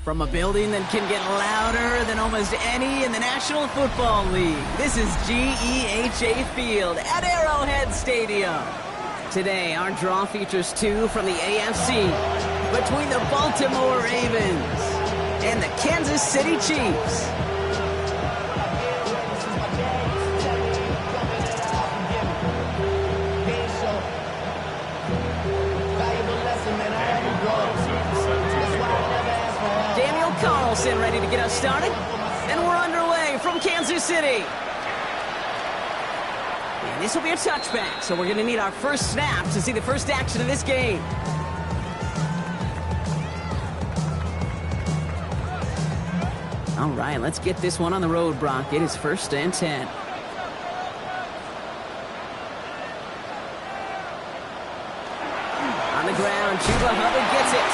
From a building that can get louder than almost any in the National Football League, this is GEHA Field at Arrowhead Stadium. Today, our draw features two from the AFC between the Baltimore Ravens and the Kansas City Chiefs. Carlson ready to get us started, and we're underway from Kansas City. And this will be a touchback, so we're going to need our first snap to see the first action of this game. All right, let's get this one on the road, Brock. It is 1st and 10. On the ground, Chuba Hubbard gets it.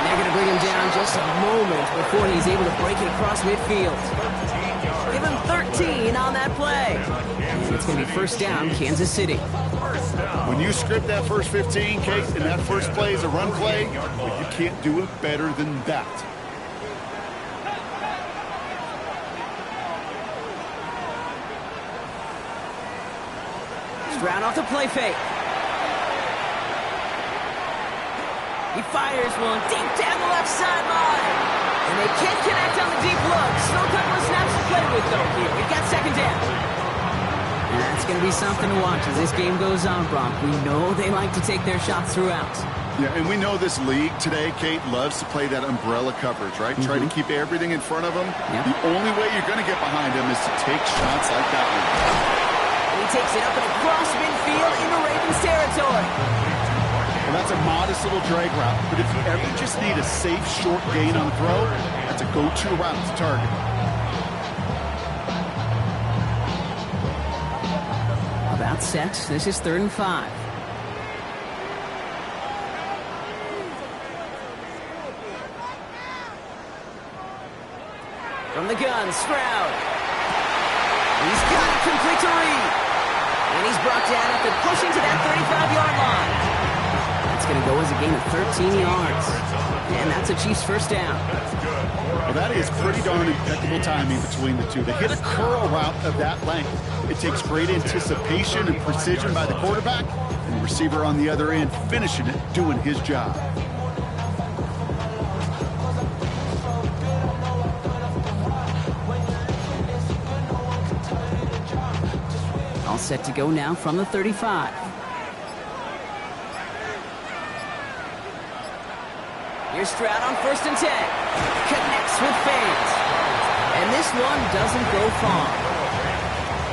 They're going to bring him down just a moment before he's able to break it across midfield. Give him 13 on that play. And it's going to be 1st down, Kansas City. When you script that first 15, Kate, and that first play is a run play, you can't do it better than that. Stroud off the play fake. He fires one deep down the left sideline. And they can't connect on the deep look. Still a couple of snaps to play with, though, here. We've got 2nd down. And that's going to be something to watch as this game goes on, Brock. We know they like to take their shots throughout. Yeah, and we know this league today, Kate, loves to play that umbrella coverage, right? Try to keep everything in front of them. Yep. The only way you're going to get behind them is to take shots like that one. And he takes it up and across midfield into Ravens territory. Well, that's a modest little drag route, but if you ever just need a safe, short gain on the throw, that's a go-to route to target. About set. This is 3rd and 5. From the gun, Stroud. He's got it complete to Reed. And he's brought down after pushing to that 35-yard line. It's going to go as a gain of 13 yards. And that's a Chiefs 1st down. Well, that is pretty darn impeccable timing between the two. To hit a curl route of that length, it takes great anticipation and precision by the quarterback, and the receiver on the other end finishing it, doing his job. All set to go now from the 35. Here's Stroud on 1st and 10. Connects with fans. And this one doesn't go far.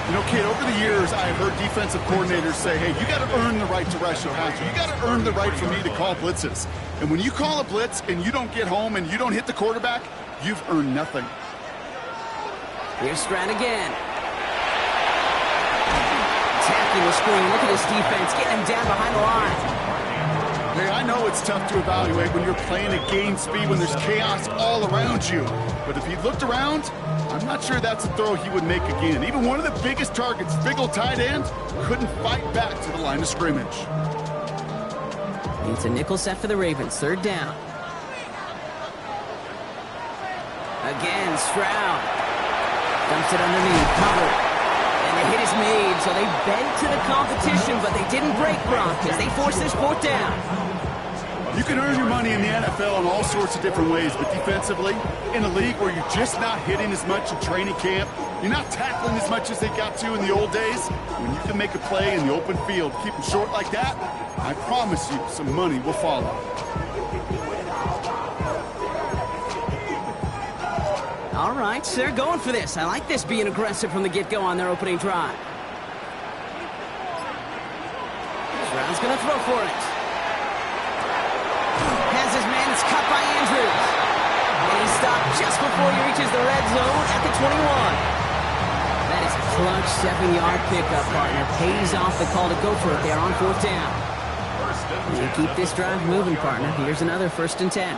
You know, kid, over the years, I've heard defensive coordinators say, hey, you got to earn the right to rush your passer. You got to earn the right for me to call blitzes. And when you call a blitz and you don't get home and you don't hit the quarterback, you've earned nothing. Here's Stroud again. Attacking the screen. Look at this defense getting him down behind the line. Hey, I know it's tough to evaluate when you're playing at game speed, when there's chaos all around you. But if he looked around, I'm not sure that's a throw he would make again. Even one of the biggest targets, big old tight end, couldn't fight back to the line of scrimmage. It's a nickel set for the Ravens. 3rd down. Again, Stroud. Dumps it underneath. Covered. And the hit is made, so they bent to the competition, but they didn't break, Brock, as they force this 4th down. You can earn your money in the NFL in all sorts of different ways, but defensively, in a league where you're just not hitting as much in training camp, you're not tackling as much as they got to in the old days, when you can make a play in the open field, keep them short like that, I promise you some money will follow. All right, they're going for this. I like this being aggressive from the get-go on their opening drive. Stroud's going to throw for it. Has his man, it's cut by Andrews. And he stopped just before he reaches the red zone at the 21. That is a clutch 7-yard pickup, partner. Pays off the call to go for it there on 4th down. And keep this drive moving, partner. Here's another 1st and 10.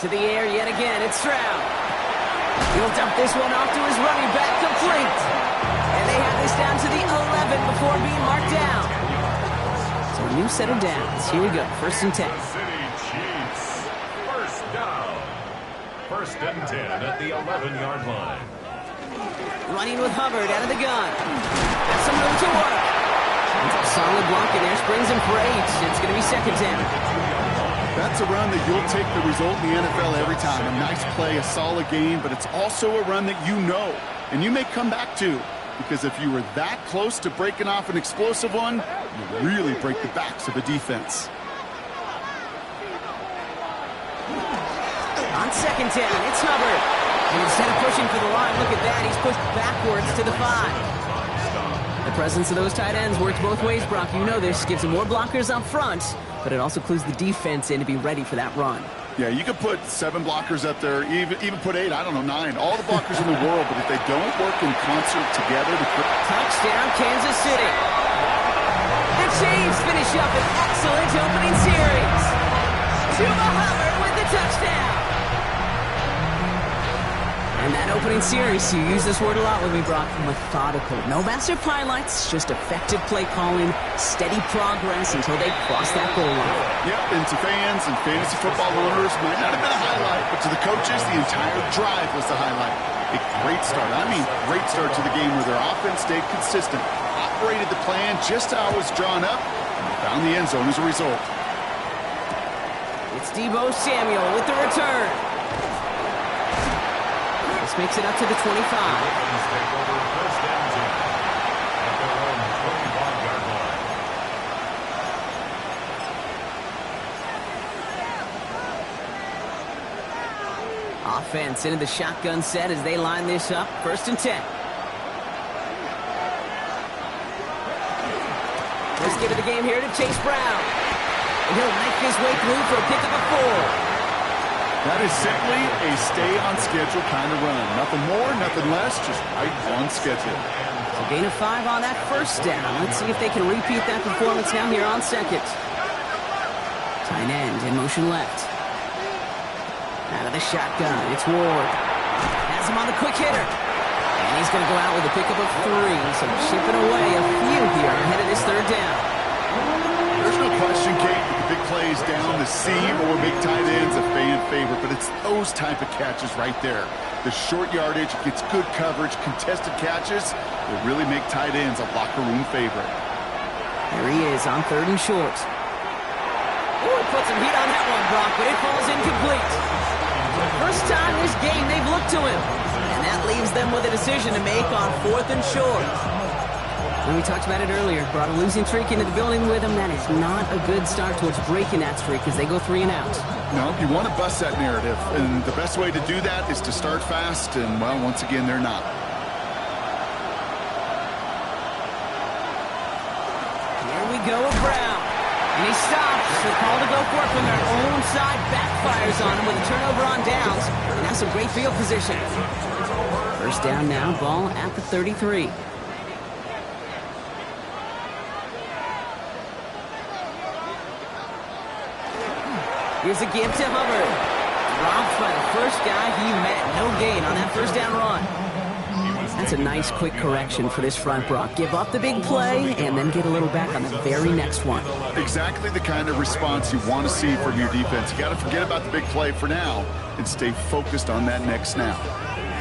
To the air yet again, it's Stroud. He'll dump this one off to his running back, complete. And they have this down to the 11 before being marked down. So a new set of downs. Here we go, 1st and 10. City Chiefs, 1st down. 1st and 10 at the 11-yard line. Running with Hubbard out of the gun. Got some room to work. It's a solid block in there. Springs him for 8. It's going to be 2nd down. That's a run that you'll take the result in the NFL every time. A nice play, a solid game, but it's also a run that you know and you may come back to, because if you were that close to breaking off an explosive one, you really break the backs of a defense. On 2nd down, it's Hubbard. And instead of pushing for the line, look at that, he's pushed backwards to the 5. The presence of those tight ends works both ways, Brock. You know this. Gives them more blockers up front, but it also clues the defense in to be ready for that run. Yeah, you could put 7 blockers up there, even put 8, I don't know, 9. All the blockers in the world, but if they don't work in concert together... Touchdown, Kansas City. The Chiefs finish up an excellent opening series. Chuba Hubbard with the touchdown. And that opening series, you use this word a lot with me, Brock, methodical. No massive highlights, just effective play calling, steady progress until they cross that goal line. Yep, and to fans and fantasy football owners, might not have been a highlight, but to the coaches, the entire drive was the highlight. A great start, great start to the game where their offense stayed consistent, operated the plan just how it was drawn up, and found the end zone as a result. It's Deebo Samuel with the return. This makes it up to the 25. Offense into the shotgun set as they line this up. 1st and 10. Let's give it the game here to Chase Brown. And he'll make his way through for a pickup of 4. That is simply a stay-on-schedule kind of run. Nothing more, nothing less, just right on schedule. So gain of 5 on that 1st down. Let's see if they can repeat that performance now here on 2nd. Tight end in motion left. Out of the shotgun, it's Ward. Has him on the quick hitter. And he's going to go out with a pickup of 3. So chipping away a few here ahead of this 3rd down. There's no question, Kate, that the big plays down the seam or big tight ends a fan favorite, but it's those type of catches right there. The short yardage, gets good coverage, contested catches will really make tight ends a locker room favorite. There he is on 3rd and short. Oh, he put some heat on that one, Brock, but it falls incomplete. First time this game they've looked to him, and that leaves them with a decision to make on 4th and short. And we talked about it earlier, brought a losing streak into the building with him. That is not a good start towards breaking that streak as they go 3 and out. No, you want to bust that narrative, and the best way to do that is to start fast, and, well, once again, they're not. Here we go with Brown. And he stops. The call to go for it from their own side backfires on him with a turnover on downs. And that's some great field position. 1st down now, ball at the 33. Here's a give to Hubbard. Dropped by the first guy he met. No gain on that 1st down run. That's a nice quick correction for this front, Brock. Give up the big play and then get a little back on the very next one. Exactly the kind of response you want to see from your defense. You got to forget about the big play for now and stay focused on that next snap.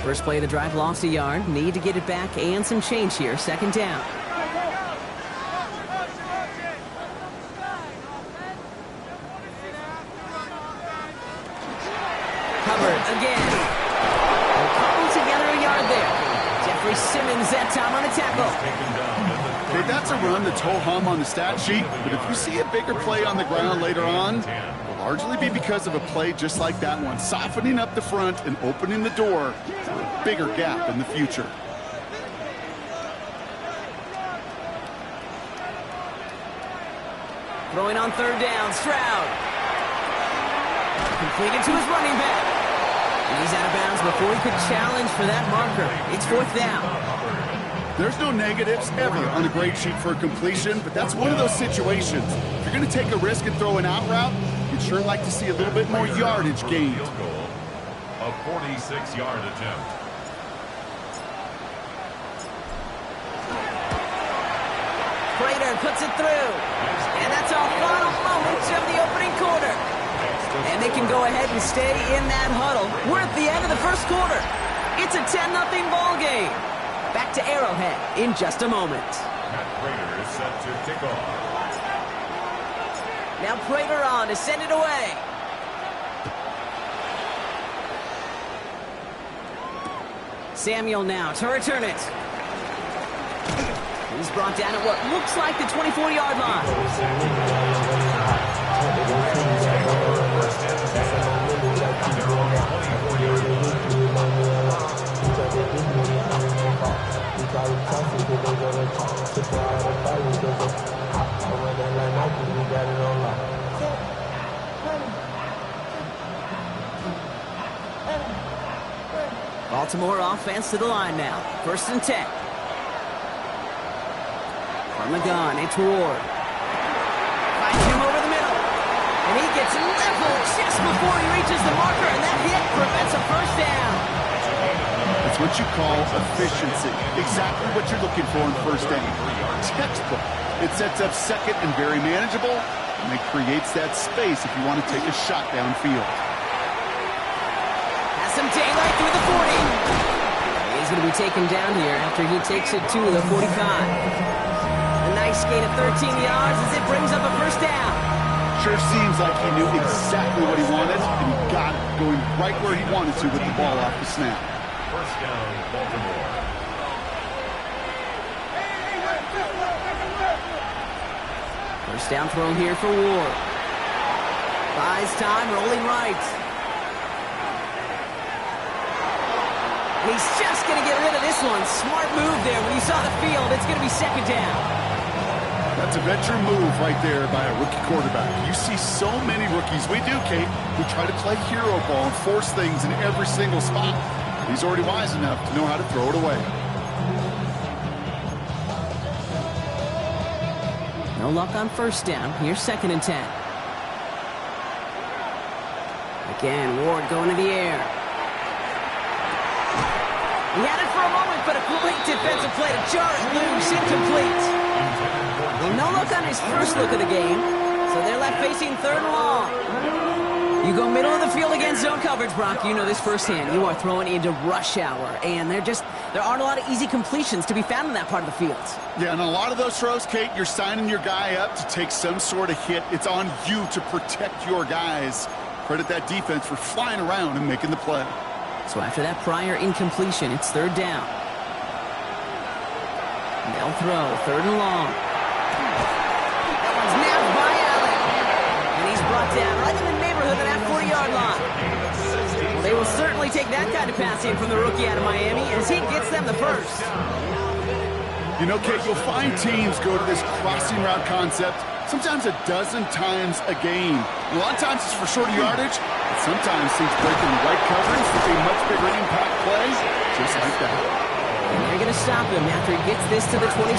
First play of the drive lost a yard. Need to get it back and some change here. 2nd down. Hubbard again. They'll cobble together a yard there. Jeffrey Simmons that time on a tackle. Okay, that's a run that's ho-hum on the stat sheet, but if you see a bigger play on the ground later on, it will largely be because of a play just like that one, softening up the front and opening the door to a bigger gap in the future. Throwing on 3rd down, Stroud. Completed to his running back. And he's out of bounds before he could challenge for that marker. It's 4th down. There's no negatives ever on a grade sheet for a completion, but that's one of those situations. If you're going to take a risk and throw an out route, you'd sure like to see a little bit more yardage gained. A 46-yard attempt. Prater puts it through. And that's our final moments of the opening quarter. And they can go ahead and stay in that huddle. We're at the end of the first quarter. It's a 10-0 ball game. Back to Arrowhead in just a moment. Matt Prater is set to kick off. Now Prater on to send it away. Samuel now to return it. He's brought down at what looks like the 24-yard line. Baltimore offense to the line now. 1st and 10. From the gun, it's Ward. Finds him over the middle. And he gets leveled just before he reaches the marker, and that hit prevents a first down. That's what you call efficiency. Exactly what you're looking for in first down. Textbook. It sets up second and very manageable, and it creates that space if you want to take a shot downfield. Has some daylight through the 40. He's going to be taken down here after he takes it to the 45. A nice gain of 13 yards as it brings up a first down. Sure seems like he knew exactly what he wanted, and he got it, going right where he wanted to with the ball off the snap. First down, Baltimore. First down throw here for Ward. Buys time, rolling right. He's just going to get rid of this one. Smart move there. When you saw the field, it's going to be second down. That's a veteran move right there by a rookie quarterback. You see so many rookies, we do, Kate, who try to play hero ball and force things in every single spot. He's already wise enough to know how to throw it away. No luck on first down. Here's 2nd and 10. Again, Ward going to the air. He had it for a moment, but a great defensive play to jar it loose, incomplete. Well, no look on his first look of the game, so they're left facing 3rd and long. You go middle of the field against zone coverage, Brock. You know this firsthand. You are throwing into rush hour, and there aren't a lot of easy completions to be found in that part of the field. Yeah, and a lot of those throws, Kate, you're signing your guy up to take some sort of hit. It's on you to protect your guys. Credit that defense for flying around and making the play. So after that prior incompletion, it's 3rd down. They'll throw, 3rd and long. That one's nabbed by Allen. And he's brought down right in the neighborhood of that 40-yard line. Well, they will certainly take that kind of passing from the rookie out of Miami as he gets them the first. You know, Kate, you'll find teams go to this crossing route concept sometimes a dozen times a game. A lot of times it's for shorter yardage, but sometimes things break in the right coverage with a much bigger impact play, just like that. And they're going to stop him after he gets this to the 26.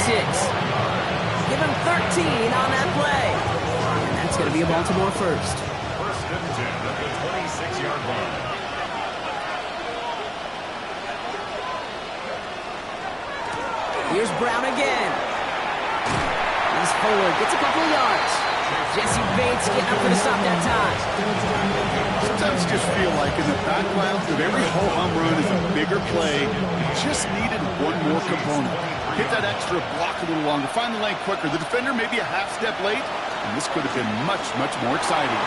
Give him 13 on that play. And that's going to be a Baltimore first. 1st and 10 at the 26-yard line. Here's Brown again. He's forward, gets a couple of yards. Jesse Bates getting up for the stop that time. Sometimes you just feel like in the background of every ho-hum run is a bigger play. You just needed one more component. Hit that extra block a little longer. Find the lane quicker. The defender may be a half step late, and this could have been much, much more exciting.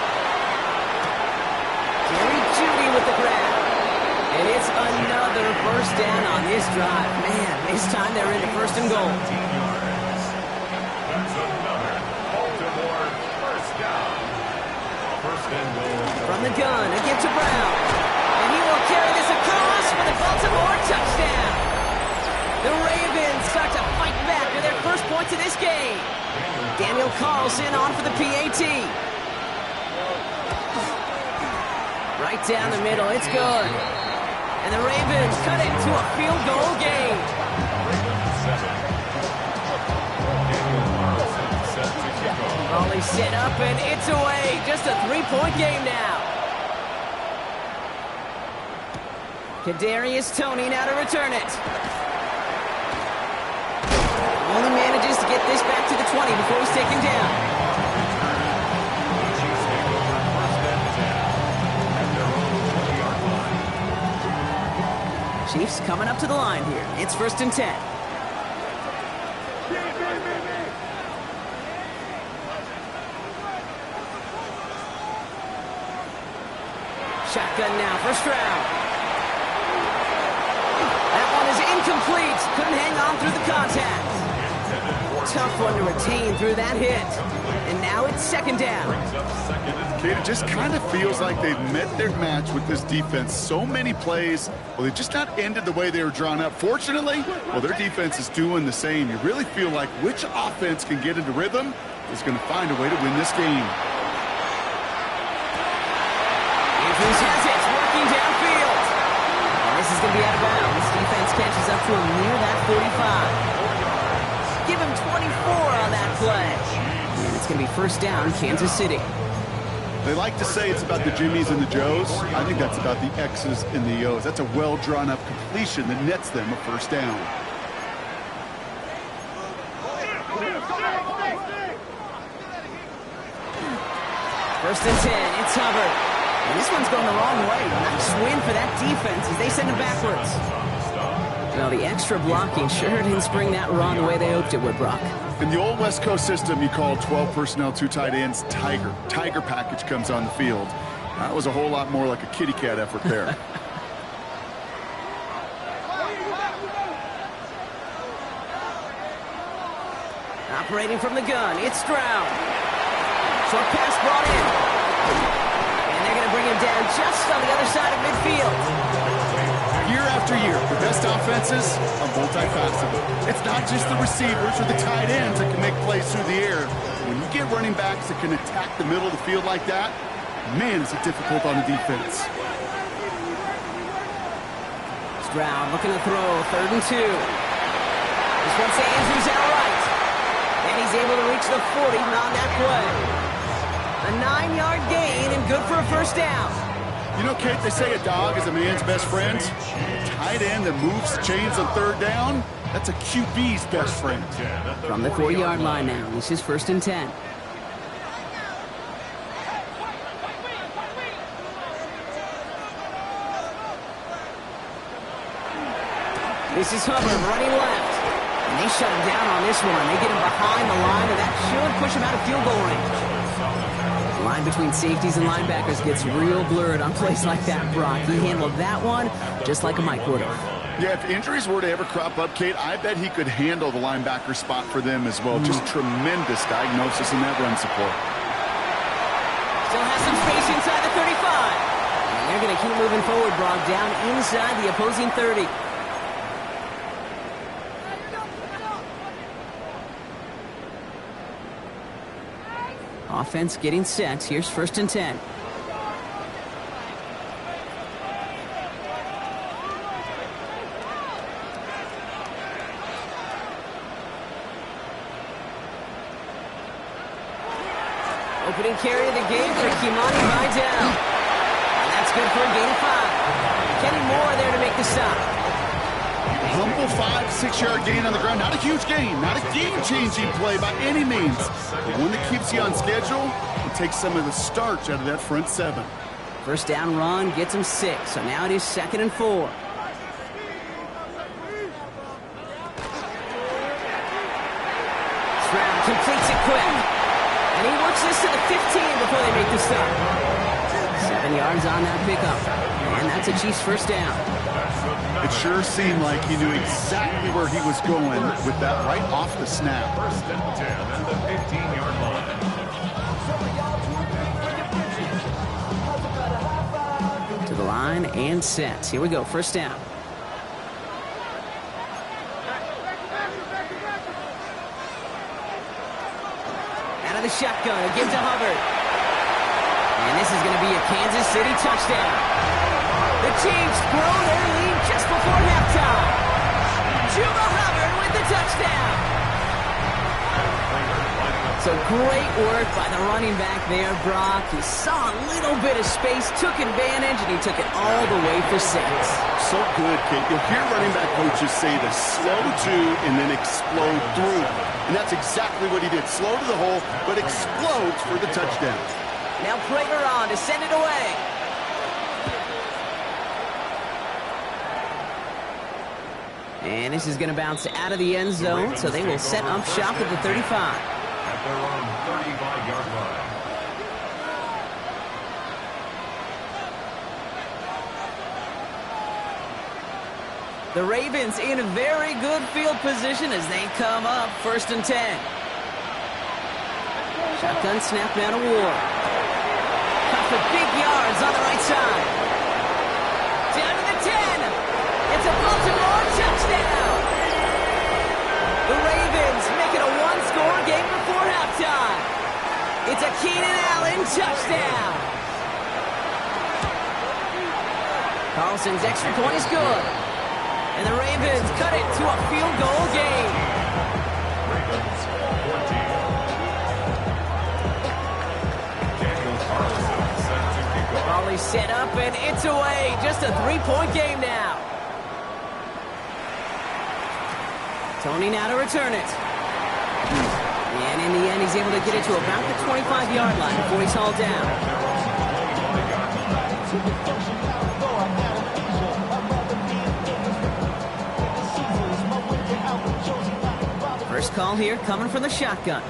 Jerry Jeudy with the grab. And it's another first down on this drive. Man, this time they're into 1st and goal. That's another Baltimore first down. 1st and goal. From the gun, a give to Brown. And he will carry this across for the Baltimore touchdown. The Ravens start to fight back with their first points of this game. Daniel Carlson on for the PAT. Right down the middle, it's good. And the Ravens cut it to a field goal game. Raleigh set up and it's away. Just a 3-point game now. Kadarius Toney now to return it. Only manages to get this back to the 20 before he's taken down. Chiefs coming up to the line here. It's 1st and 10. Shotgun now, first round. That one is incomplete. Couldn't hang on through the contact. Tough one to retain through that hit. And now it's 2nd down. Kate, it just kind of feels like they've met their match with this defense. So many plays, well, they've just not ended the way they were drawn up. Fortunately, well, their defense is doing the same. You really feel like which offense can get into rhythm is going to find a way to win this game. Andrews has it, working downfield. And this is going to be out of bounds. Defense catches up to him near that 45. Give him 24 on that play. And it's going to be 1st down, Kansas City. They like to say it's about the Jimmies and the Joes. I think that's about the X's and the O's. That's a well-drawn-up completion that nets them a 1st down. First and 10, it's Hubbard. And this one's going the wrong way. Nice win for that defense as they send him backwards. Well, the extra blocking sure didn't spring that run the way they hoped it would, Brock. In the old West Coast system, you call 12 personnel, 2 tight ends, Tiger. Tiger package comes on the field. That was a whole lot more like a kitty cat effort there. Operating from the gun, it's Stroud. Short pass brought in. And they're going to bring him down just on the other side of midfield. Year after year, the best offenses are multifaceted. It's not just the receivers or the tight ends that can make plays through the air. When you get running backs that can attack the middle of the field like that, man, is it difficult on the defense. Stroud looking to throw, 3rd and 2. This one's to Andrews outright. And he's able to reach the 40 on that play. A 9-yard gain and good for a 1st down. You know, Kate, they say a dog is a man's best friend. Tight end that moves chains on 3rd down, that's a QB's best friend. From the 4-yard line now, this is 1st and 10. This is Hubbard running left. And they shut him down on this one. They get him behind the line, and that should push him out of field goal range. The line between safeties and linebackers gets real blurred on plays like that, Brock. He handled that one just like a Mike would have. Yeah, if injuries were to ever crop up, Kate, I bet he could handle the linebacker spot for them as well. Just tremendous diagnosis in that run support. Still has some space inside the 35. And they're going to keep moving forward, Brock, down inside the opposing 30. Offense getting set. Here's 1st and 10. Opening carry of the game for Kimani Vidal. And that's good for a gain of 5. Kenny Moore there to make the stop. Humble 5-6-yard gain on the ground. Not a huge gain. Not a game-changing play by any means. But one that keeps you on schedule and takes some of the starch out of that front 7. 1st down run gets him 6. So now it is 2nd and 4. Stroud completes it quick. And he works this to the 15 before they make the stop. 7 yards on that pickup. And that's a Chiefs 1st down. It sure seemed like he knew exactly where he was going with that right off the snap. 1st and 10 at the 15-yard line. To the line and set. Here we go. 1st down. Out of the shotgun. Again to Hubbard. And this is going to be a Kansas City touchdown. The Chiefs grow their lead just before halftime. Juba Hubbard with the touchdown. So great work by the running back there, Brock. He saw a little bit of space, took advantage, and he took it all the way for 6. So good, Kate. You'll hear running back coaches say to slow to and then explode through. And that's exactly what he did. Slow to the hole, but explodes for the touchdown. Now Prater on to send it away. And this is going to bounce out of the end zone, so they will set up shop at the 35. At their own 35-yard line. The Ravens in a very good field position as they come up 1st and 10. Shotgun snap now to Ward. Cut for big yards on the right side. Down to the 10. It's a Baltimore touchdown. The Ravens make it a one-score game before halftime. It's a Keenan Allen touchdown. Carlson's extra point is good. And the Ravens cut it to a field goal game. Ravens 14. Daniel Carlson set to kick off. Volley set up and it's away. Just a 3-point game now. Tony now to return it. And in the end, he's able to get it to about the 25-yard line before he's hauled down. First call here coming from the shotgun.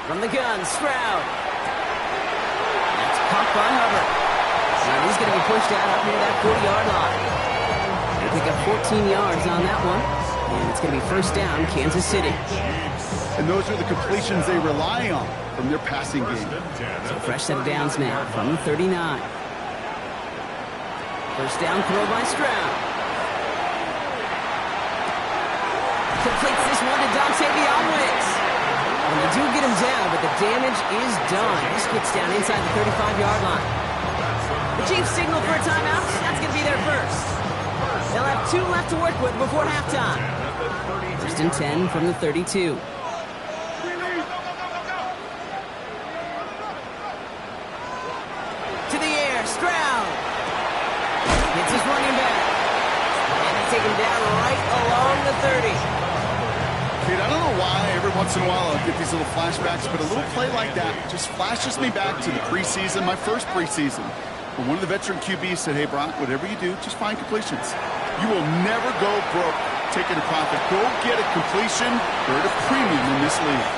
From the gun, Stroud. That's caught by Hubbard. And he's going to be pushed out up near that 40-yard line. They pick up 14 yards on that one. And it's going to be first down, Kansas City. And those are the completions they rely on from their passing game. So fresh set of downs now from the 39. First down throw by Stroud. Completes this one to Dante Wicks. And they do get him down, but the damage is done. This gets down inside the 35-yard line. The Chiefs signal for a timeout. That's going to be their first. They'll have 2 left to work with before halftime. First and 10 from the 32. To the air, Stroud. Hits his running back. And they take him down right along the 30. Kate, I don't know why every once in a while I'll get these little flashbacks, but a little play like that just flashes me back to the preseason, my first preseason, when one of the veteran QBs said, hey, Brock, whatever you do, just find completions. You will never go broke taking a profit. Go get a completion. They're at a premium in this league.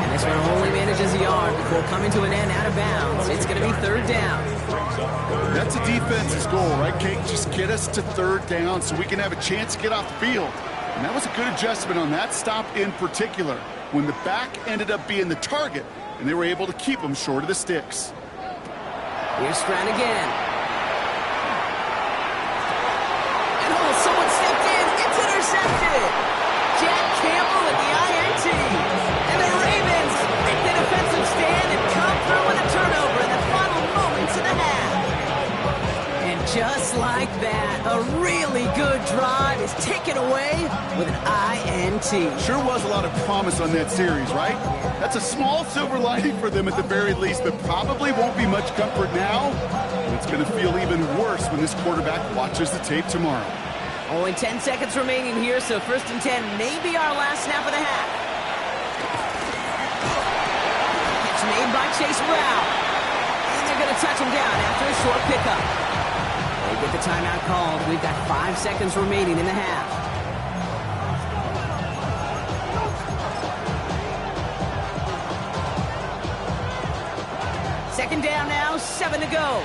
And this one only manages a yard before coming to an end out of bounds. It's going to be 3rd down. That's a defense's goal, right, Kate? Just get us to 3rd down so we can have a chance to get off the field. And that was a good adjustment on that stop in particular, when the back ended up being the target, and they were able to keep them short of the sticks. Here's Stroud again. And someone stepped in. It's intercepted. Jack Campbell at the INT. And the Ravens make the defensive stand and come through with a turnover in the final moments of the half. And just like that, a really good drive is taken away with an INT. Sure was a lot of promise on that series, right? That's a small silver lining for them at the very least, but probably won't be much comfort now. And it's going to feel even worse when this quarterback watches the tape tomorrow. Only 10 seconds remaining here, so 1st and 10 may be our last snap of the half. Catch made by Chase Brown. And they're going to touch him down after a short pickup. They get the timeout called. We've got 5 seconds remaining in the half. Second down now, 7 to go.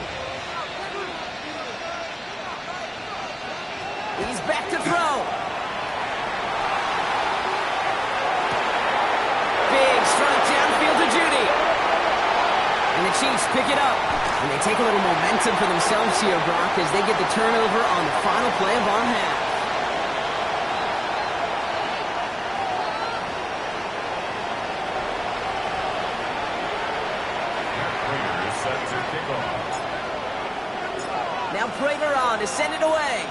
He's back to throw. Big strike downfield to Judy. And the Chiefs pick it up. And they take a little momentum for themselves here, Brock, as they get the turnover on the final play of our half. Now Prater on to send it away.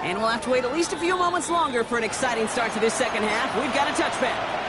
And we'll have to wait at least a few moments longer for an exciting start to this second half. We've got a touchback.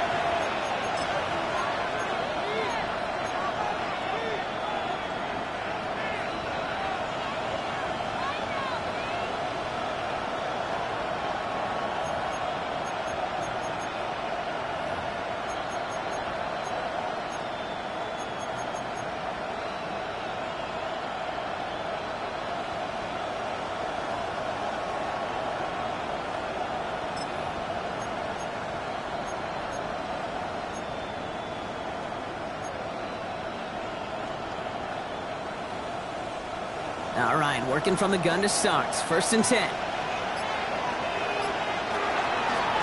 All right, working from the gun to start. 1st and 10.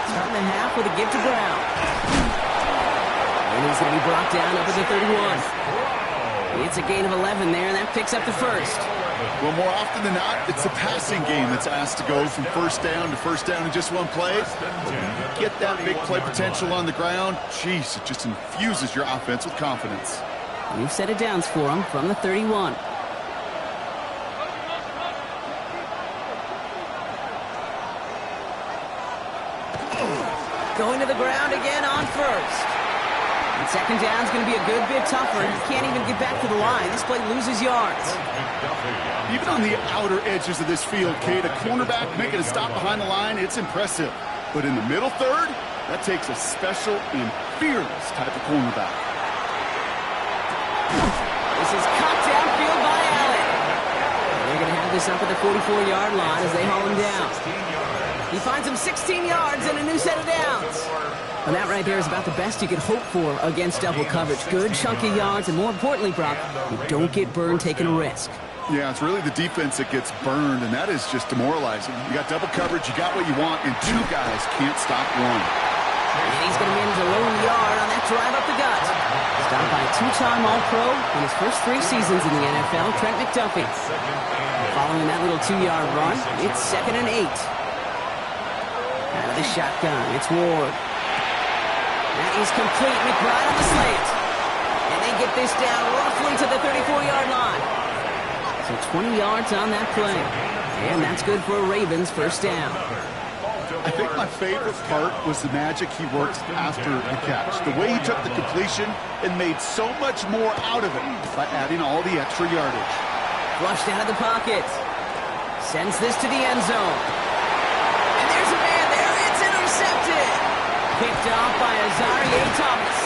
Starting the half with a give to Brown. And he's going to be brought down up at the 31. It's a gain of 11 there, and that picks up the first. Well, more often than not, it's the passing game that's asked to go from first down in just one play. Get that big play potential on the ground. Jeez, it just infuses your offense with confidence. New set of downs for him from the 31. Going to the ground again on first. And second down's going to be a good bit tougher. He can't even get back to the line. This play loses yards. Even on the outer edges of this field, Kate, a cornerback making a stop behind the line, it's impressive. But in the middle third, that takes a special and fearless type of cornerback. This is cut downfield by Allen. They're going to have this up at the 44-yard line as they haul him down. He finds him 16 yards and a new set of downs. And that right there is about the best you could hope for against double coverage. Good chunky yards, and more importantly, Brock, you don't get burned taking a risk. Yeah, it's really the defense that gets burned, and that is just demoralizing. You got double coverage, you got what you want, and two guys can't stop one. And he's going to manage a lone yard on that drive up the gut. Stopped by a two-time All-Pro in his first 3 seasons in the NFL, Trent McDuffie. Following that little 2-yard run, it's 2nd and 8. Out of the shotgun, it's Ward. That is complete. McBride on the slant. And they get this down roughly to the 34-yard line. So 20 yards on that play. And that's good for a Ravens first down. I think my favorite part was the magic he worked after the catch. The way he took the completion and made so much more out of it by adding all the extra yardage. Flushed out of the pocket. Sends this to the end zone. And there's a man there. It's intercepted. Picked off by Azarie Thomas.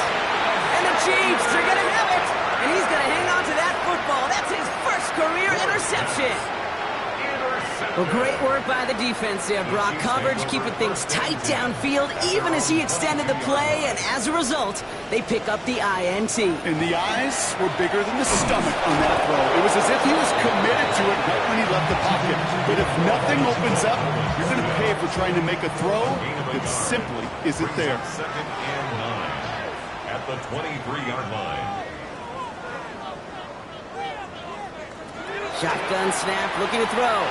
And the Chiefs are going to have it. And he's going to hang on to that football. That's his first career interception. Well, great work by the defense there, Brock. Coverage, keeping things tight downfield, even as he extended the play. And as a result, they pick up the INT. And the eyes were bigger than the stomach on that throw. It was as if he was committed to it right when he left the pocket. But if nothing opens up, you're going to pay for trying to make a throw that simply isn't there. 2nd and 9 at the 23-yard line. Shotgun snap, looking to throw.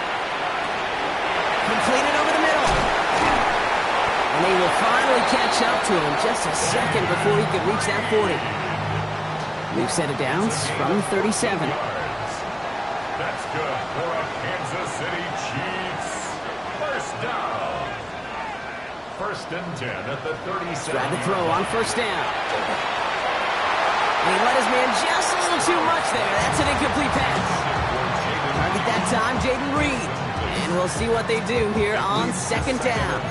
Completed over the middle. And they will finally catch up to him just a second before he could reach that 40. New set of downs from 37. That's good for a Kansas City Chiefs. First down. 1st and 10 at the 37. Tried to throw on first down. And he let his man just a little too much there. That's an incomplete pass. Target that time, Jaden Reed. And we'll see what they do here on 2nd down.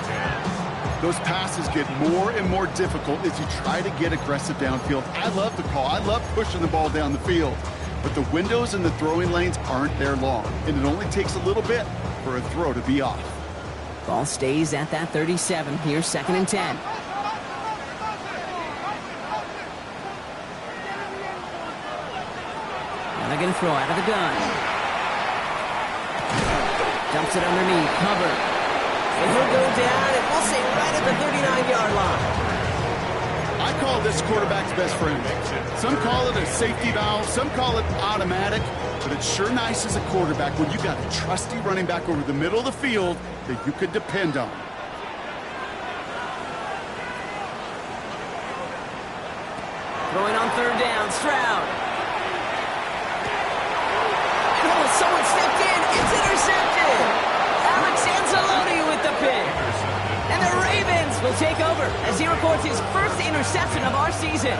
Those passes get more and more difficult as you try to get aggressive downfield. I love the call. I love pushing the ball down the field. But the windows in the throwing lanes aren't there long. And it only takes a little bit for a throw to be off. Ball stays at that 37. Here's 2nd and 10. Now they're going to throw out of the gun. Dumps it underneath, covered. And he'll go down, and we'll say right at the 39-yard line. I call this quarterback's best friend. Some call it a safety valve, some call it automatic, but it's sure nice as a quarterback when you got a trusty running back over the middle of the field that you could depend on. Throwing on third down, Stroud. And oh, someone stepped in. It's intercepted. Alex Anzalone with the pick. And the Ravens will take over as he records his first interception of our season.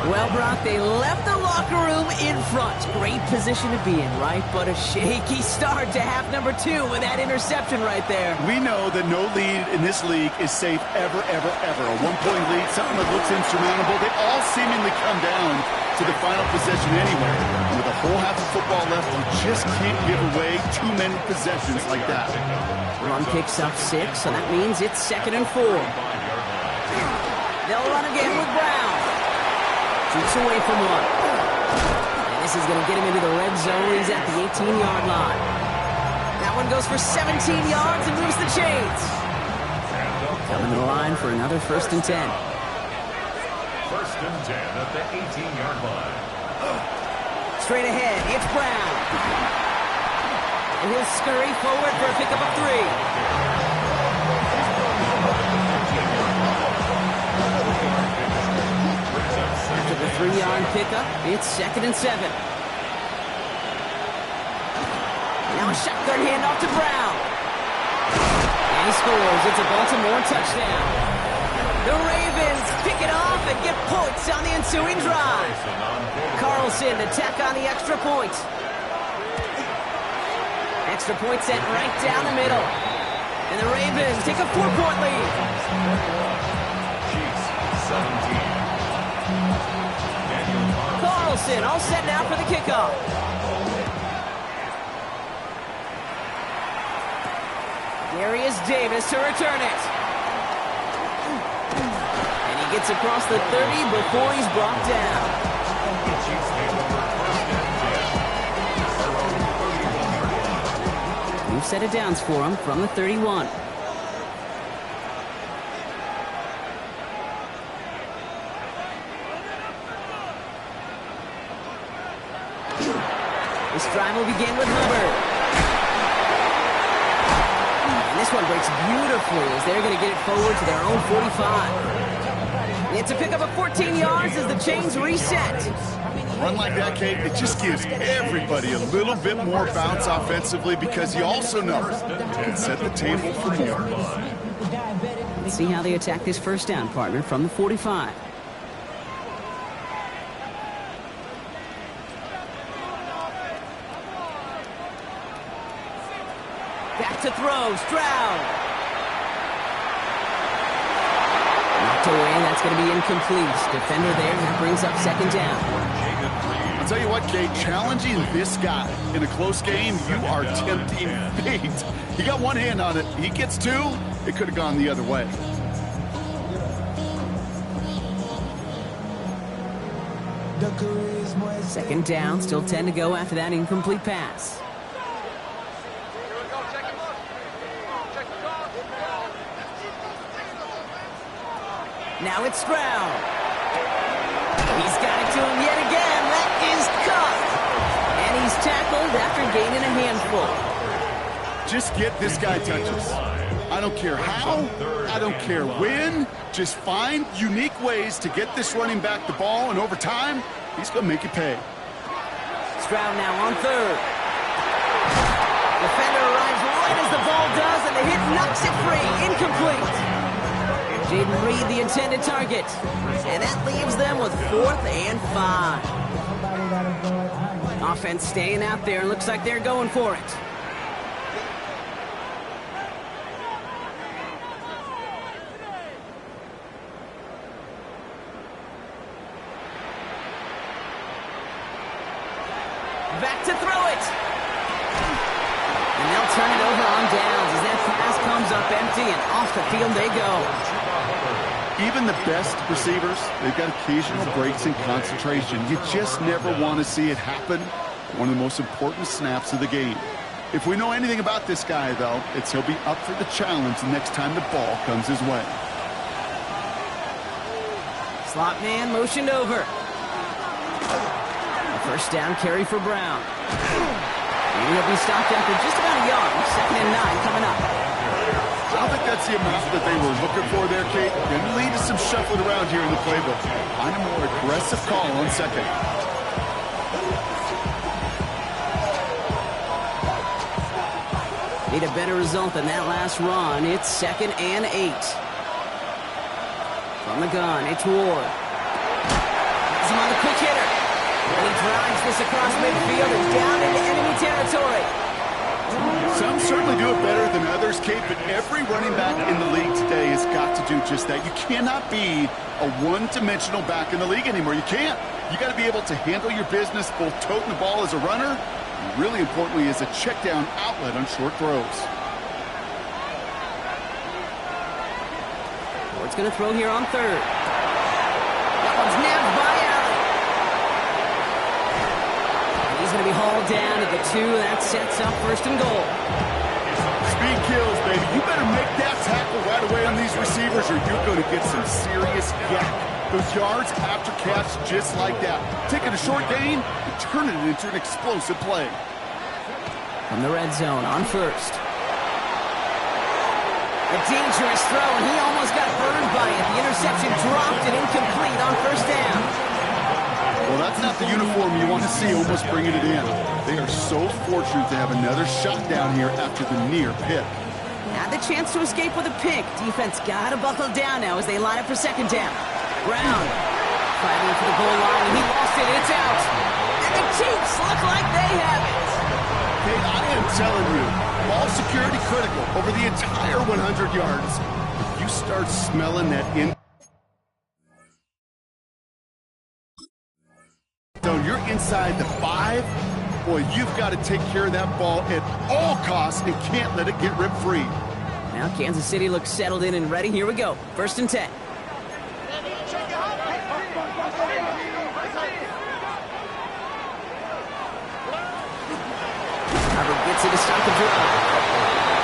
Well, Brock, they left the locker room in front. Great position to be in, right? But a shaky start to half number 2 with that interception right there. We know that no lead in this league is safe ever, ever, ever. A one-point lead, something that looks insurmountable. They all seemingly come down to the final possession anyway. And with a whole half of football left, you just can't give away too many possessions like that. Run picks up 6, so that means it's 2nd and 4. They'll run again with Brown. Shoots away from one. And this is going to get him into the red zone. He's at the 18-yard line. That one goes for 17 yards and moves the chains. Coming to the line for another 1st and 10. 1st and 10 at the 18-yard line. Straight ahead, it's Brown. And he'll scurry forward for a pickup of 3. After the 3-yard pickup, it's 2nd and 7. Now a shotgun handoff to Brown. And he scores. It's a Baltimore touchdown. The Ravens pick it off and get points on the ensuing drive. Carlson to tack on the extra point. Extra point sent right down the middle. And the Ravens take a 4-point lead. Chiefs 17. Carlson all set now for the kickoff. Darius Davis to return it. And he gets across the 30 before he's brought down. New set of downs for him from the 31. This drive will begin with Hubbard. And this one breaks beautifully as they're going to get it forward to their own 45. It's a pickup of 14 yards as the chains reset. Run like that, Kate, it just gives everybody a little bit more bounce offensively because you also know you can set the table for more. Let's see how they attack this first down, partner, from the 45. Back to throw, Stroud. Knocked away, that's going to be incomplete. Defender there, that brings up 2nd down. I'll tell you what, Kate, challenging this guy in a close game, you are tempting fate. He got one hand on it. He gets 2, it could have gone the other way. Second down, still 10 to go after that incomplete pass. Now it's Stroud. He's got it to him yet again. That is caught. And he's tackled after gaining a handful. Just get this guy touches. I don't care how, I don't care when. Just find unique ways to get this running back the ball, and over time, he's going to make it pay. Stroud now on 3rd. Defender arrives right as the ball does, and the hit knocks it free. Incomplete. Jaden Reed, the intended target. And that leaves them with 4th and 5. Offense staying out there. Looks like they're going for it. Back to throw it. And they'll turn it over on downs as that pass comes up empty and off the field they go. Even the best receivers, they've got occasional breaks in concentration. You just never want to see it happen. One of the most important snaps of the game. If we know anything about this guy, though, it's he'll be up for the challenge the next time the ball comes his way. Slot man motioned over. A first down carry for Brown. And he'll be stopped after just about a yard. 2nd and 9 coming up. I don't think that's the amount that they were looking for there, Kate. Going to lead to some shuffling around here in the playbook. Find a more aggressive call on 2nd. Need a better result than that last run. It's 2nd and 8. From the gun, it's Ward. Has him on the quick hitter. And he drives this across midfield and down into enemy territory. Some certainly do it better than others, Kate, but every running back in the league today has got to do just that. You cannot be a one-dimensional back in the league anymore. You can't. You got to be able to handle your business, both toting the ball as a runner, and really importantly as a check-down outlet on short throws. Ward's going to throw here on 3rd. That one's nabbed by Allen. And he's going to be hauled down at the 2. That sets up 1st and goal. Speed kills, baby. You better make that tackle right away on these receivers or you're going to get some serious yak. Those yards after catch just like that. Taking a short gain and turning it into an explosive play. From the red zone on 1st. A dangerous throw, and he almost got burned by it. The interception dropped it incomplete on 1st down. Well, that's not the uniform you want to see almost bringing it in. They are so fortunate to have another shot down here after the near pick. Had the chance to escape with a pick. Defense got to buckle down now as they line up for 2nd down. Brown fighting for the goal line, and he lost it. It's out. And the Chiefs look like they have it. Hey, I am telling you, ball security critical over the entire 100 yards. If you start smelling that you're inside the 5, boy, you've got to take care of that ball at all costs and can't let it get ripped free. Now Kansas City looks settled in and ready. Here we go. 1st and 10. Gets it to stop the drive.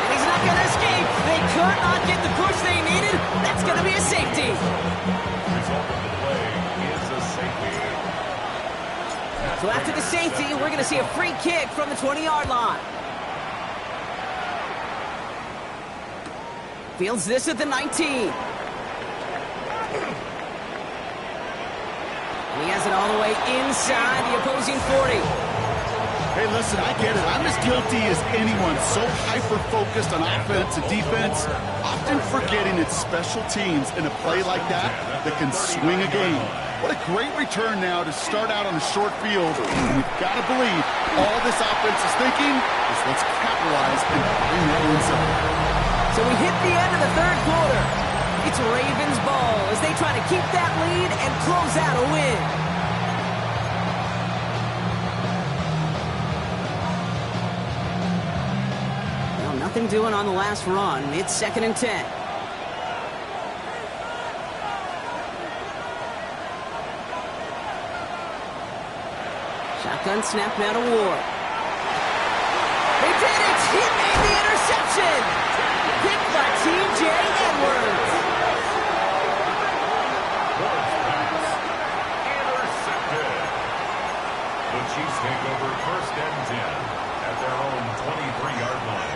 And he's not going to escape. They could not get the push they needed. That's going to be a safety. Result of the play is a safety. So after the safety, we're going to see a free kick from the 20-yard line. Fields this at the 19. And he has it all the way inside the opposing 40. Hey, listen, I get it. I'm as guilty as anyone. So hyper-focused on offense and defense, often forgetting it's special teams in a play like that that can swing a game. What a great return now to start out on a short field. We've got to believe all this offense is thinking is let's capitalize and bring that one zone. So we hit the end of the 3rd quarter. It's Ravens ball as they try to keep that lead and close out a win. Nothing doing on the last run. It's 2nd and 10. Shotgun snap now to Ward. They did it! He made the interception! Picked by T.J. Edwards. Intercepted. The Chiefs take over 1st and 10 at their own 23-yard line.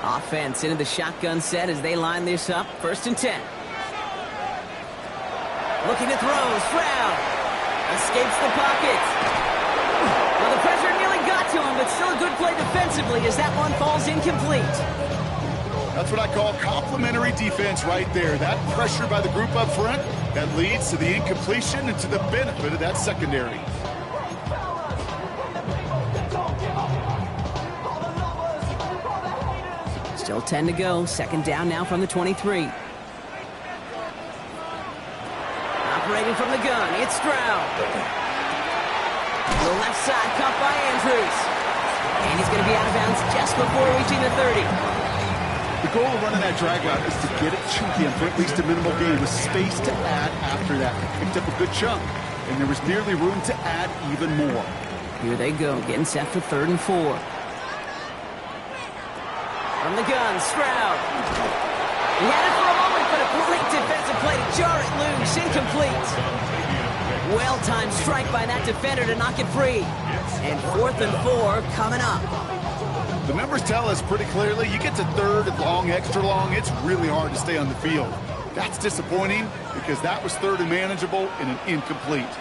Offense into the shotgun set as they line this up. 1st and 10. Looking to throw. Stroud escapes the pocket. Well, the pressure nearly got to him, but still a good play defensively as that one falls incomplete. That's what I call complimentary defense right there. That pressure by the group up front, that leads to the incompletion and to the benefit of that secondary. Still 10 to go. 2nd down now from the 23. Operating from the gun, it's Stroud. The left side caught by Andrews. And he's going to be out of bounds just before reaching the 30. The goal of running that drag route is to get it to him for at least a minimal gain with space to add after that. He picked up a good chunk, and there was nearly room to add even more. Here they go, getting set for 3rd and 4. From the gun, Stroud. He had it for a moment Great defensive play to jar it loose. Incomplete. Well-timed strike by that defender to knock it free. And 4th and 4 coming up. The numbers tell us pretty clearly, you get to 3rd and long, extra long, it's really hard to stay on the field. That's disappointing because that was 3rd and manageable and an incomplete.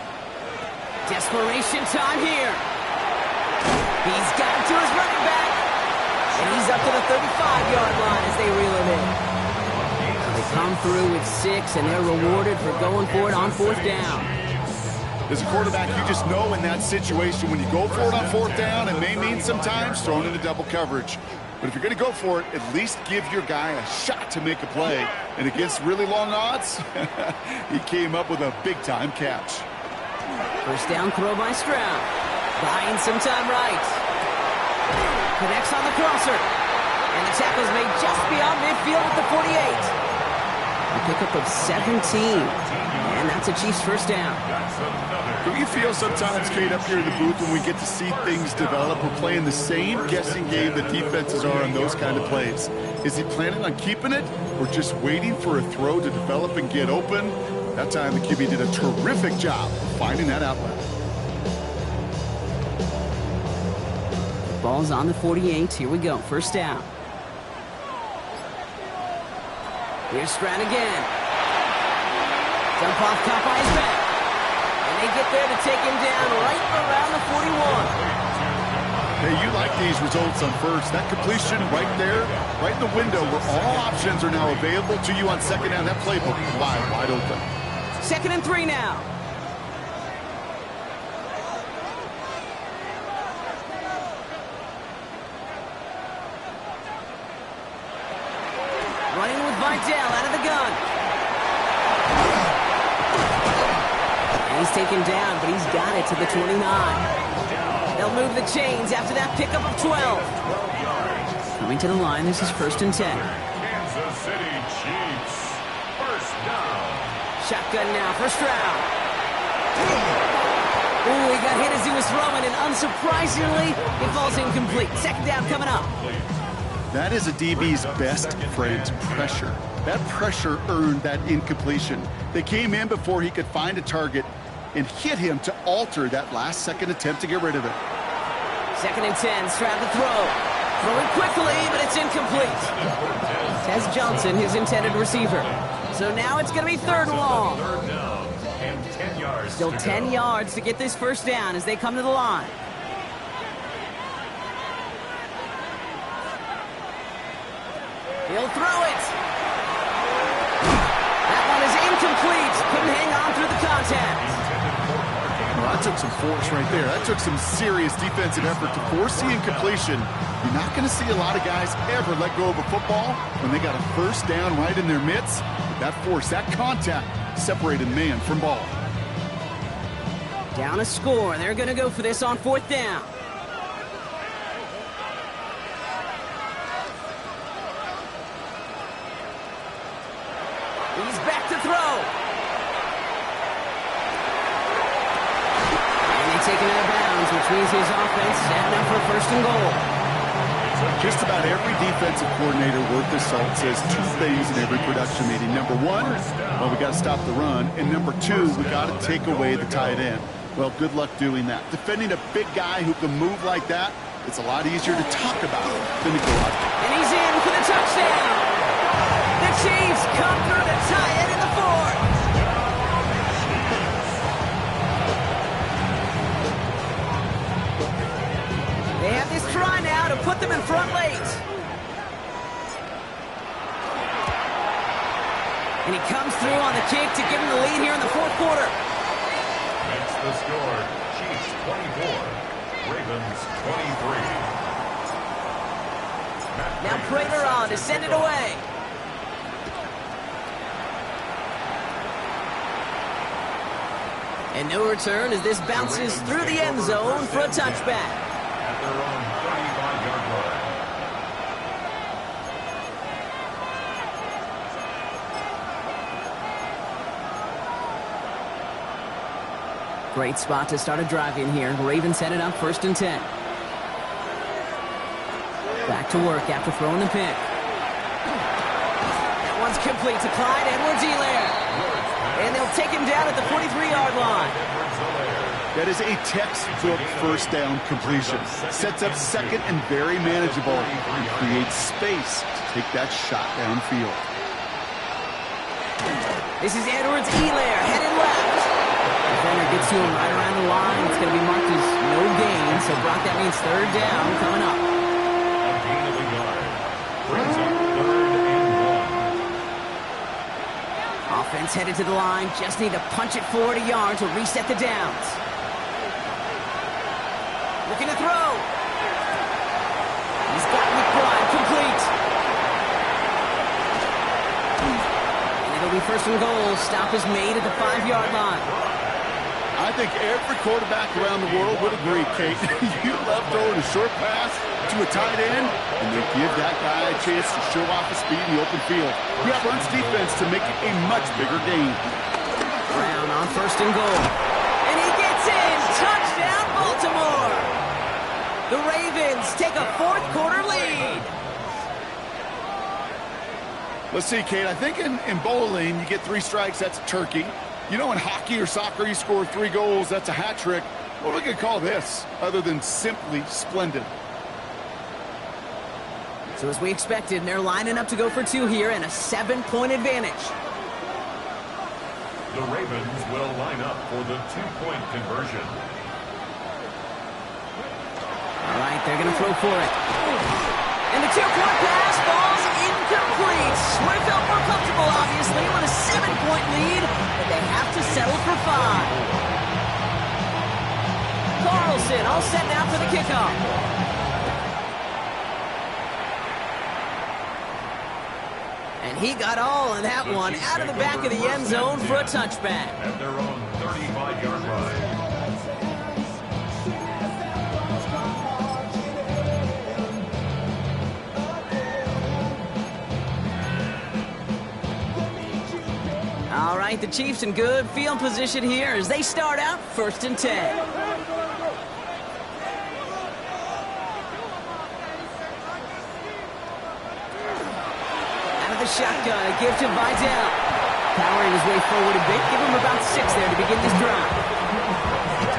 Desperation time here. He's got it to his running back. And he's up to the 35-yard line as they reel him in. They come through with 6, and they're rewarded for going for it on 4th down. As a quarterback, you just know in that situation when you go for it on 4th down, it may mean sometimes throwing into double coverage. But if you're going to go for it, at least give your guy a shot to make a play. And against really long odds, he came up with a big-time catch. First down throw by Stroud. Buying some time right. Connects on the crosser. And the tackle's made just beyond midfield at the 48. A pickup of 17. And that's a Chiefs first down. Do you feel sometimes, Kate, up here in the booth when we get to see things develop, we're playing the same guessing game that defenses are on those kind of plays? Is he planning on keeping it or just waiting for a throw to develop and get open? That time the QB did a terrific job finding that outlet. Ball's on the 48. Here we go. First down. Here's Stroud again. Dump off caught by his back. And they get there to take him down right around the 41. Hey, you like these results on first. That completion right there, right in the window where all options are now available to you on second down. That playbook wide open. 2nd and 3 now. Running with Vidal out of the gun. And he's taken down, but he's got it to the 29. They'll move the chains after that pickup of 12. Coming to the line, this is 1st and 10. Kansas City Chiefs. First down. Shotgun now for Stroud. Ooh, he got hit as he was throwing, and unsurprisingly, it falls incomplete. 2nd down coming up. That is a DB's best friend, pressure. That pressure earned that incompletion. They came in before he could find a target and hit him to alter that last-second attempt to get rid of it. 2nd and 10, Stroud to throw. Throwing quickly, but it's incomplete. Tez Johnson, his intended receiver. So now it's going to be 3rd and long. Third down and 10 yards. Still 10 yards to get this first down as they come to the line. He'll throw it. That one is incomplete. Couldn't hang on through the contact. Well, that took some force right there. That took some serious defensive effort to force the incompletion. You're not going to see a lot of guys ever let go of a football when they got a first down right in their midst. That force, that contact, separated man from ball. Down a score. They're going to go for this on 4th down. He's back to throw. And they take him out of bounds, which means his offense setting up for 1st and goal. Just about every defensive coordinator worth his salt says 2 things in every production meeting. Number 1, well, we got to stop the run. And number 2, we got to take away the tight end. Well, good luck doing that. Defending a big guy who can move like that, it's a lot easier to talk about than to go out. And he's in for the touchdown. The Chiefs come through to tie it in the 4th. They have this try now to put them in front late. And he comes through on the kick to give him the lead here in the 4th quarter. That's the score. Chiefs 24. Ravens 23. Now Prater on to send it away. And no return as this bounces through the end zone for a touchback. At their own 35-yard line. Great spot to start a drive in here. Ravens headed up 1st and 10. Back to work after throwing the pick. That one's It's complete to Clyde Edwards-Helaire. And they'll take him down at the 43-yard line. That is a textbook first down completion. Sets up second and very manageable. And creates space to take that shot downfield. This is Edwards-Helaire headed left. Defender gets to him right around the line. It's going to be marked as no gain. So, Brock, that means third down coming up. A gain of a yard. Brings up 3rd and 1. Offense headed to the line. Just need to punch it forward a yard to reset the downs. Looking to throw. He's got McBride complete. And it'll be first and goal. Stop is made at the 5-yard line. I think every quarterback around the world would agree, Kate. You love throwing a short pass to a tight end, and they give that guy a chance to show off his speed in the open field. You have runs defense to make it a much bigger game. Brown on first and goal. And he gets in. Touchdown, Baltimore. The Ravens take a fourth-quarter lead. Let's see, Kate. I think in bowling, you get 3 strikes, that's a turkey. You know, in hockey or soccer, you score 3 goals, that's a hat trick. What are we going to call this, other than simply splendid? So as we expected, they're lining up to go for 2 here and a 7-point advantage. The Ravens will line up for the 2-point conversion. All right, they're going to throw for it. And the 2-point pass falls incomplete. Would have felt more comfortable, obviously, with a 7-point lead, but they have to settle for 5. Carlson all set now for the kickoff. And he got all of that one out of the back of the end zone for a touchback. At their own 35-yard line. All right, the Chiefs in good field position here as they start out 1st and 10. Out of the shotgun, a give to Vidal. Powering his way forward a bit. Give him about 6 there to begin this drive.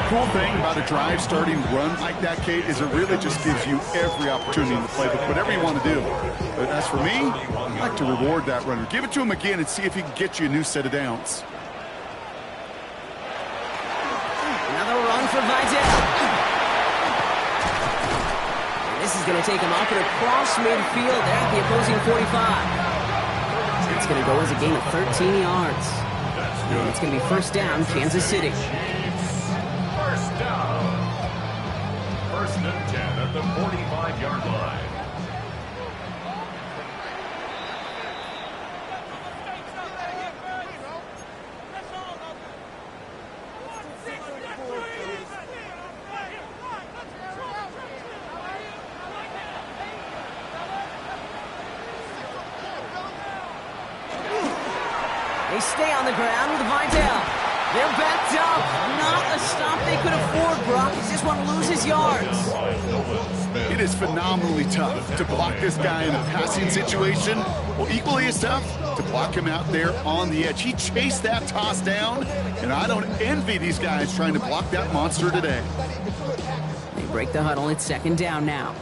Cool thing about a drive starting run like that, Kate, is it really just gives you every opportunity in the playbook, whatever you want to do. But as for me, I like to reward that runner. Give it to him again and see if he can get you a new set of downs. Another run for Vidal. And this is going to take him up and across midfield there at the opposing 45. It's going to go as a gain of 13 yards. And it's going to be first down, Kansas City. First down. 1st and 10 at the 45-yard line. They stay on the ground with Vidal. They're backed up. Not a stop they could afford, Brock. He just want to lose his yards. It is phenomenally tough to block this guy in a passing situation. Well, equally as tough to block him out there on the edge. He chased that toss down, and I don't envy these guys trying to block that monster today. They break the huddle. It's 2nd down now.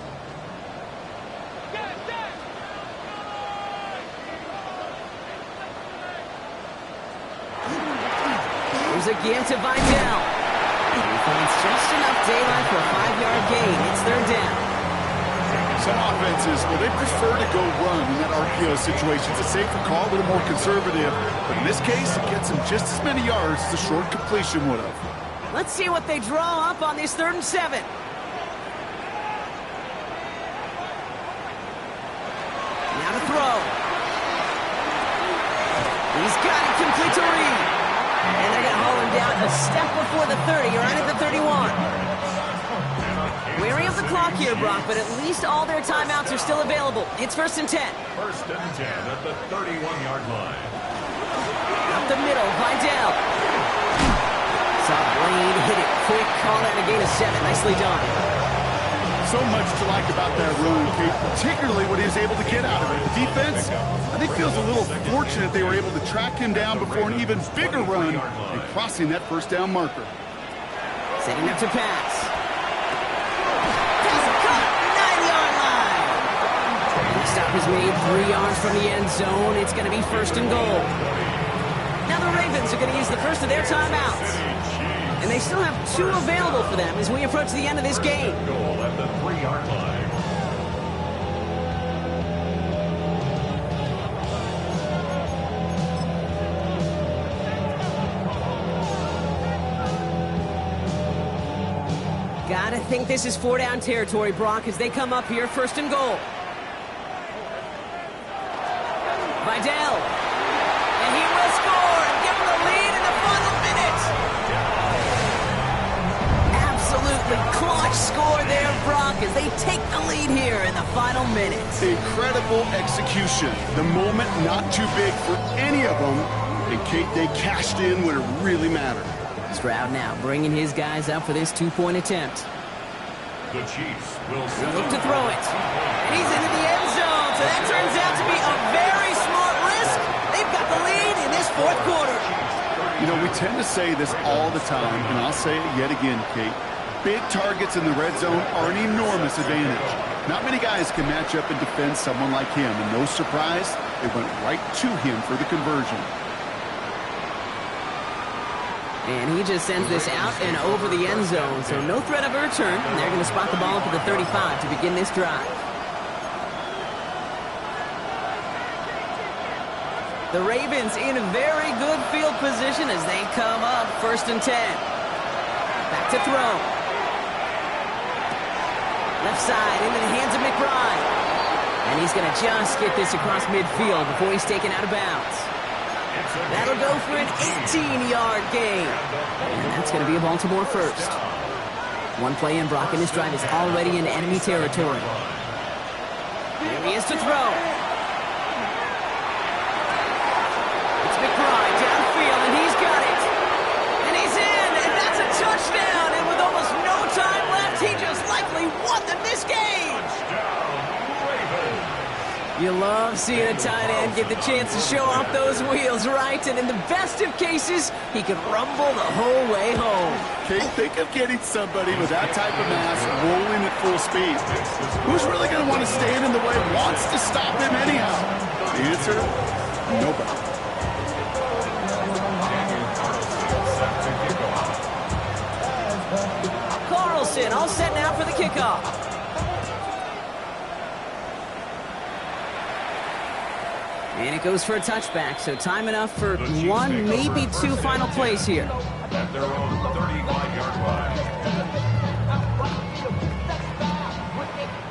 Here's a give to Vidal. He finds just enough daylight for a 5-yard gain. It's 3rd down. Some offenses, well, they prefer to go run in that RPO situation. It's a safer call, a little more conservative. But in this case, it gets them just as many yards as a short completion would have. Let's see what they draw up on this 3rd and 7. Now to throw. He's got it complete to Reed. And they're going to haul him down a step before the 30, right at the 31. Weary of the clock here, Brock, but at least all their timeouts are still available. It's 1st and 10. 1st and 10 at the 31-yard line. Up the middle, Vidal. Saw Blaine hit it quick, call that a gain of 7. Nicely done. So much to like about that run, Kate, particularly what he was able to get out of it. The defense, I think, feels a little fortunate they were able to track him down before an even bigger run and crossing that first down marker. Setting up to pass. Pass caught, 9-yard line. And the stop is made 3 yards from the end zone. It's going to be first and goal. Now the Ravens are going to use the first of their timeouts. And they still have 2 available for them as we approach the end of this game. Goal at the 3-yard line. Gotta think this is 4-down territory, Brock, as they come up here, first and goal. Vidal. And he will score and give them the lead in the final minute. Absolutely clutch score there, Brock, as they take the lead here in the final minute. Incredible execution. The moment not too big for any of them. And Kate, they cashed in when it really mattered. Stroud now bringing his guys up for this 2-point attempt. The Chiefs will Look to throw it. And he's into the end zone, so that turns out to be a very smart risk. They've got the lead in this fourth quarter. You know, we tend to say this all the time, and I'll say it yet again, Kate. Big targets in the red zone are an enormous advantage. Not many guys can match up and defend someone like him, and no surprise, they went right to him for the conversion. And he just sends this out and over the end zone, so no threat of a return. And they're going to spot the ball up at the 35 to begin this drive. The Ravens in a very good field position as they come up first and 10. Back to throw. Left side into the hands of McBride. And he's going to just get this across midfield before he's taken out of bounds. That'll go for an 18-yard gain. And that's going to be a Baltimore first. One play in, Brock, and this drive is already in enemy territory. Here he is to throw. It's McBride downfield, and he's got it. And he's in, and that's a touchdown. And with almost no time left, he just likely won them this game. You love seeing a tight end get the chance to show off those wheels, right? And in the best of cases, he could rumble the whole way home. Kate, think of getting somebody with that type of mass rolling at full speed. Who's really going to want to stand in the way, wants to stop him anyhow? The answer, nobody. Carlson all set now for the kickoff. And it goes for a touchback, so time enough for 1, maybe 2 final plays here. At their own 35-yard line.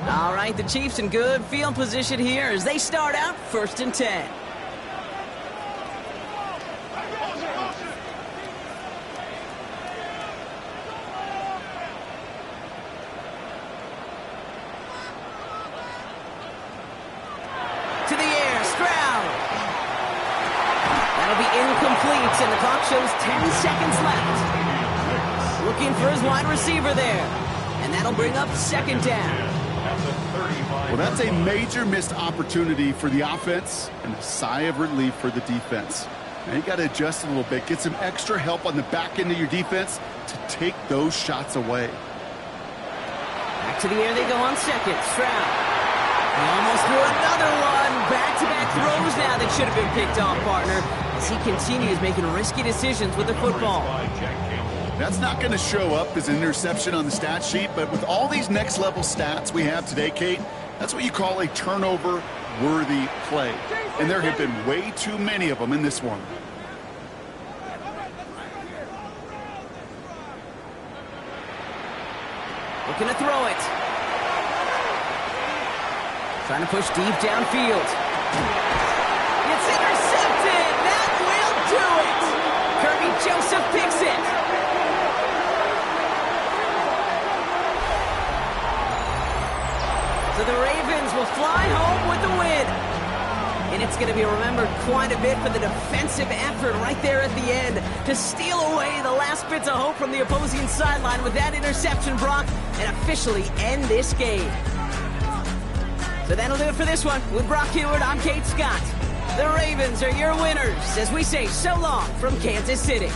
All right, the Chiefs in good field position here as they start out first and 10. To the air, Stroud. That'll be incomplete, and the clock shows 10 seconds left. Looking for his wide receiver there. And that'll bring up second down. Well, that's a major missed opportunity for the offense and a sigh of relief for the defense. Now you got to adjust a little bit, get some extra help on the back end of your defense to take those shots away. Back to the air they go on second. Stroud. He almost threw another one. Back-to-back throws now that should have been picked off, partner, as he continues making risky decisions with the football. That's not going to show up as an interception on the stat sheet, but with all these next-level stats we have today, Kate, that's what you call a turnover-worthy play. And there have been way too many of them in this one. Looking to throw it. Trying to push deep downfield. It's intercepted. That will do it. Kirby Joseph picks it. So the Ravens will fly home with the win. And it's going to be remembered quite a bit for the defensive effort right there at the end to steal away the last bits of hope from the opposing sideline with that interception, Brock, and officially end this game. So that'll do it for this one. With Brock Heward, I'm Kate Scott. The Ravens are your winners as we say so long from Kansas City.